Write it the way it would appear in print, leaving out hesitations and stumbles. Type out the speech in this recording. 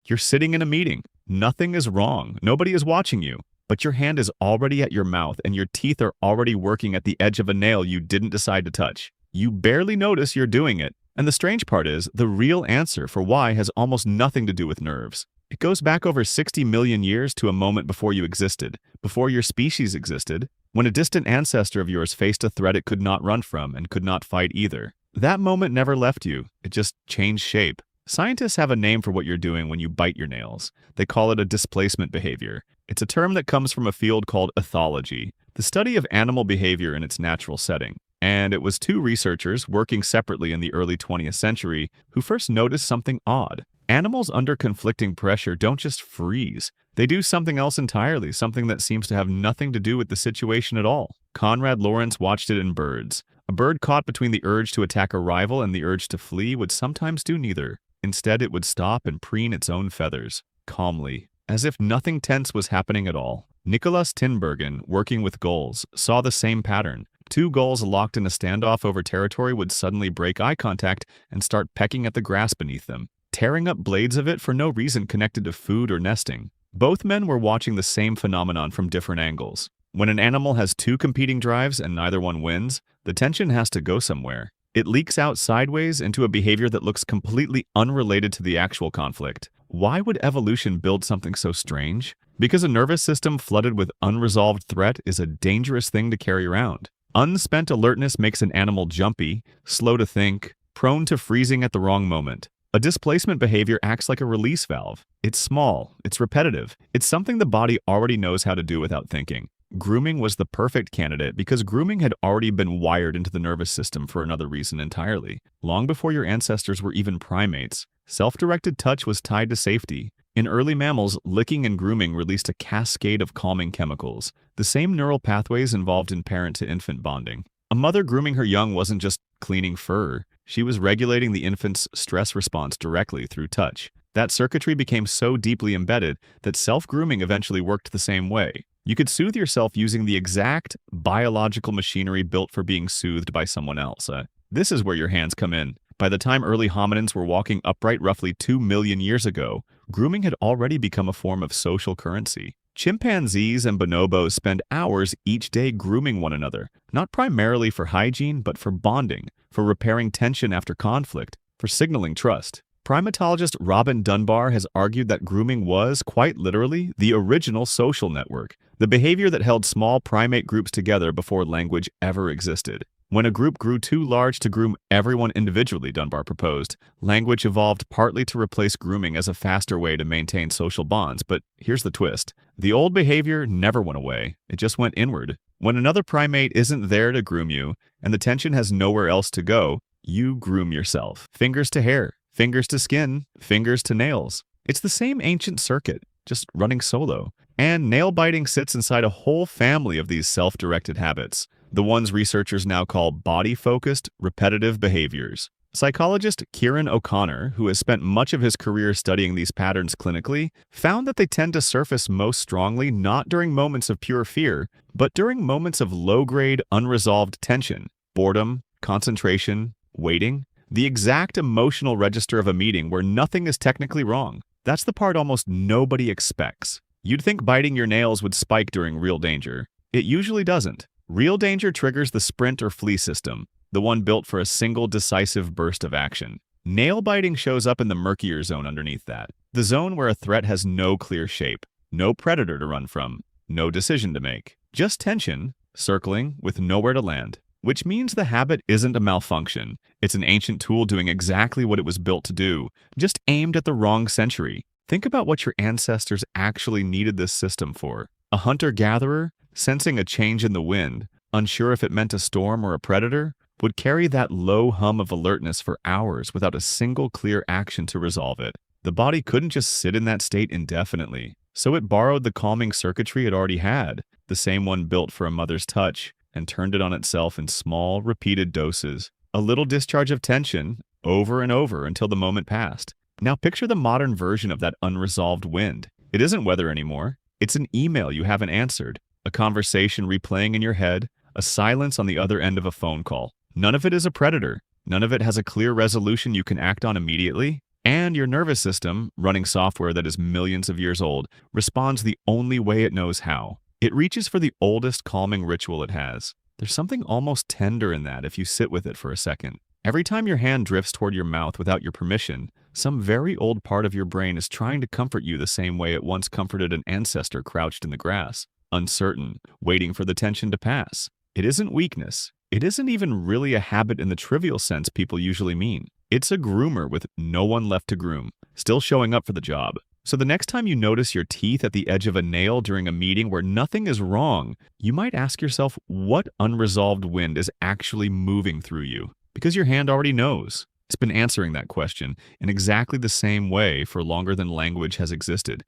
You're sitting in a meeting. Nothing is wrong. Nobody is watching you. But your hand is already at your mouth and your teeth are already working at the edge of a nail you didn't decide to touch. You barely notice you're doing it. And the strange part is, the real answer for why has almost nothing to do with nerves. It goes back over 60 million years to a moment before you existed, before your species existed, when a distant ancestor of yours faced a threat it could not run from and could not fight either. That moment never left you. It just changed shape. Scientists have a name for what you're doing when you bite your nails. They call it a displacement behavior. It's a term that comes from a field called ethology, the study of animal behavior in its natural setting. And it was two researchers working separately in the early 20th century who first noticed something odd. Animals under conflicting pressure don't just freeze. They do something else entirely, something that seems to have nothing to do with the situation at all. Konrad Lorenz watched it in birds. A bird caught between the urge to attack a rival and the urge to flee would sometimes do neither. Instead, it would stop and preen its own feathers, calmly, as if nothing tense was happening at all. Nikolaas Tinbergen, working with gulls, saw the same pattern. Two gulls locked in a standoff over territory would suddenly break eye contact and start pecking at the grass beneath them, tearing up blades of it for no reason connected to food or nesting. Both men were watching the same phenomenon from different angles. When an animal has two competing drives and neither one wins, the tension has to go somewhere. It leaks out sideways into a behavior that looks completely unrelated to the actual conflict. Why would evolution build something so strange? Because a nervous system flooded with unresolved threat is a dangerous thing to carry around. Unspent alertness makes an animal jumpy, slow to think, prone to freezing at the wrong moment. A displacement behavior acts like a release valve. It's small, it's repetitive, it's something the body already knows how to do without thinking. Grooming was the perfect candidate because grooming had already been wired into the nervous system for another reason entirely. Long before your ancestors were even primates, self-directed touch was tied to safety. In early mammals, licking and grooming released a cascade of calming chemicals, the same neural pathways involved in parent-to-infant bonding. A mother grooming her young wasn't just cleaning fur. She was regulating the infant's stress response directly through touch. That circuitry became so deeply embedded that self-grooming eventually worked the same way. You could soothe yourself using the exact biological machinery built for being soothed by someone else. This is where your hands come in. By the time early hominins were walking upright roughly 2 million years ago, grooming had already become a form of social currency. Chimpanzees and bonobos spend hours each day grooming one another, not primarily for hygiene, but for bonding, for repairing tension after conflict, for signaling trust. Primatologist Robin Dunbar has argued that grooming was, quite literally, the original social network, the behavior that held small primate groups together before language ever existed. When a group grew too large to groom everyone individually, Dunbar proposed, language evolved partly to replace grooming as a faster way to maintain social bonds. But here's the twist. The old behavior never went away. It just went inward. When another primate isn't there to groom you, and the tension has nowhere else to go, you groom yourself. Fingers to hair, fingers to skin, fingers to nails. It's the same ancient circuit, just running solo. And nail biting sits inside a whole family of these self-directed habits, the ones researchers now call body-focused, repetitive behaviors. Psychologist Kieron O'Connor, who has spent much of his career studying these patterns clinically, found that they tend to surface most strongly not during moments of pure fear, but during moments of low-grade, unresolved tension, boredom, concentration, waiting, the exact emotional register of a meeting where nothing is technically wrong. That's the part almost nobody expects. You'd think biting your nails would spike during real danger. It usually doesn't. Real danger triggers the sprint or flee system, the one built for a single decisive burst of action. Nail biting shows up in the murkier zone underneath that, the zone where a threat has no clear shape, no predator to run from, no decision to make, just tension, circling with nowhere to land. Which means the habit isn't a malfunction. It's an ancient tool doing exactly what it was built to do, just aimed at the wrong century. Think about what your ancestors actually needed this system for. A hunter-gatherer, sensing a change in the wind, unsure if it meant a storm or a predator, would carry that low hum of alertness for hours without a single clear action to resolve it. The body couldn't just sit in that state indefinitely, so it borrowed the calming circuitry it already had, the same one built for a mother's touch, and turned it on itself in small, repeated doses. A little discharge of tension, over and over until the moment passed. Now picture the modern version of that unresolved wind. It isn't weather anymore. It's an email you haven't answered, a conversation replaying in your head, a silence on the other end of a phone call. None of it is a predator. None of it has a clear resolution you can act on immediately. And your nervous system, running software that is millions of years old, responds the only way it knows how. It reaches for the oldest calming ritual it has. There's something almost tender in that if you sit with it for a second. Every time your hand drifts toward your mouth without your permission, some very old part of your brain is trying to comfort you the same way it once comforted an ancestor crouched in the grass, uncertain, waiting for the tension to pass. It isn't weakness. It isn't even really a habit in the trivial sense people usually mean. It's a groomer with no one left to groom, still showing up for the job. So the next time you notice your teeth at the edge of a nail during a meeting where nothing is wrong, you might ask yourself what unresolved wind is actually moving through you. Because your hand already knows. It's been answering that question in exactly the same way for longer than language has existed.